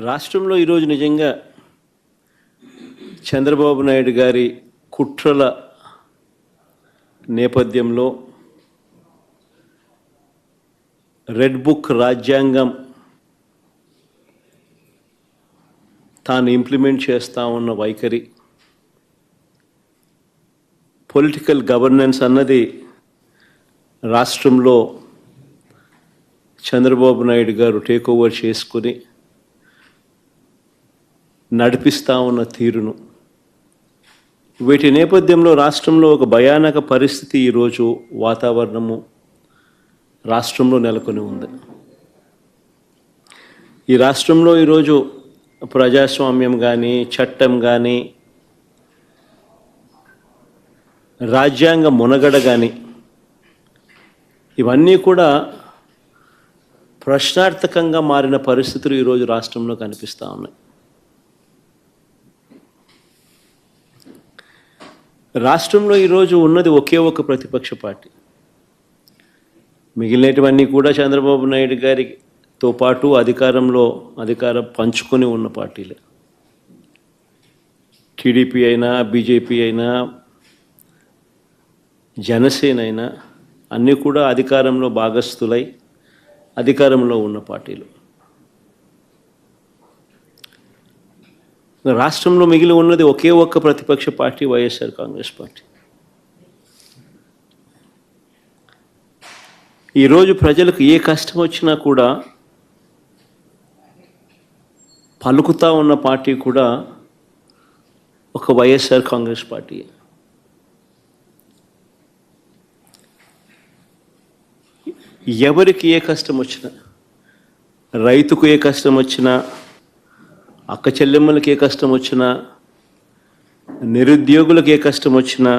రాష్ట్రంలో ఈరోజు నిజంగా చంద్రబాబు నాయుడు గారి కుట్రల నేపథ్యంలో రెడ్ బుక్ రాజ్యాంగం తాను ఇంప్లిమెంట్ చేస్తూ ఉన్న వైఖరి, పొలిటికల్ గవర్నెన్స్ అన్నది రాష్ట్రంలో చంద్రబాబు నాయుడు గారు టేక్ ఓవర్ చేసుకుని నడిపిస్తూ ఉన్న తీరును, వీటి నేపథ్యంలో రాష్ట్రంలో ఒక భయానక పరిస్థితి ఈరోజు వాతావరణము రాష్ట్రంలో నెలకొని ఉంది. ఈ రాష్ట్రంలో ఈరోజు ప్రజాస్వామ్యం కానీ, చట్టం కానీ, రాజ్యాంగ మునగడ కానీ ఇవన్నీ కూడా ప్రశ్నార్థకంగా మారిన పరిస్థితులు ఈరోజు రాష్ట్రంలో కనిపిస్తూ ఉన్నాయి. రాష్ట్రంలో ఈరోజు ఉన్నది ఒకే ఒక ప్రతిపక్ష పార్టీ. మిగిలినటువన్నీ కూడా చంద్రబాబు నాయుడు గారితో పాటు అధికారం పంచుకొని ఉన్న పార్టీలే. టీడీపీ అయినా, బీజేపీ అయినా, జనసేన అయినా అన్నీ కూడా అధికారంలో భాగస్థులై అధికారంలో ఉన్న పార్టీలు. రాష్ట్రంలో మిగిలి ఉన్నది ఒకే ఒక్క ప్రతిపక్ష పార్టీ, వైఎస్ఆర్ కాంగ్రెస్ పార్టీ. ఈరోజు ప్రజలకు ఏ కష్టం వచ్చినా కూడా పలుకుతూ ఉన్న పార్టీ కూడా ఒక వైఎస్ఆర్ కాంగ్రెస్ పార్టీ. ఎవరికి ఏ కష్టం వచ్చినా, రైతుకు ఏ కష్టం వచ్చినా, అక్క చెల్లెమ్మలకి ఏ కష్టం వచ్చినా, నిరుద్యోగులకు ఏ కష్టం వచ్చినా,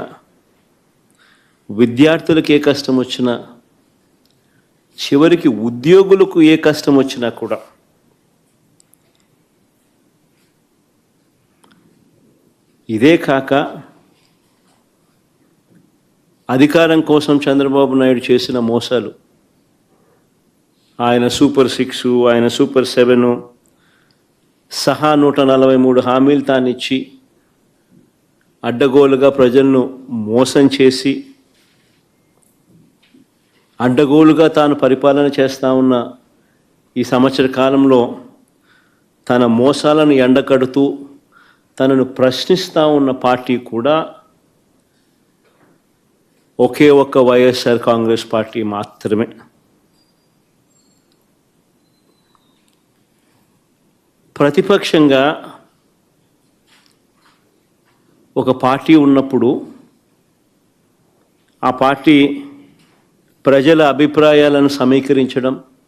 విద్యార్థులకు ఏ కష్టం వచ్చినా, చివరికి ఉద్యోగులకు ఏ కష్టం వచ్చినా కూడా ఇదే కాక అధికారం కోసం చంద్రబాబు నాయుడు చేసిన మోసాలు, ఆయన సూపర్ 6, ఆయన సూపర్ 7 సహా 143 హామీలు తానిచ్చి అడ్డగోలుగా ప్రజలను మోసం చేసి అడ్డగోలుగా తాను పరిపాలన చేస్తూ ఉన్న ఈ సంవత్సర కాలంలో తన మోసాలను ఎండకడుతూ తనను ప్రశ్నిస్తూ ఉన్న పార్టీ కూడా ఒకే ఒక్క వైఎస్ఆర్ కాంగ్రెస్ పార్టీ మాత్రమే. ప్రతిపక్షంగా ఒక పార్టీ ఉన్నప్పుడు ఆ పార్టీ ప్రజల అభిప్రాయాలను సమీకరించడం,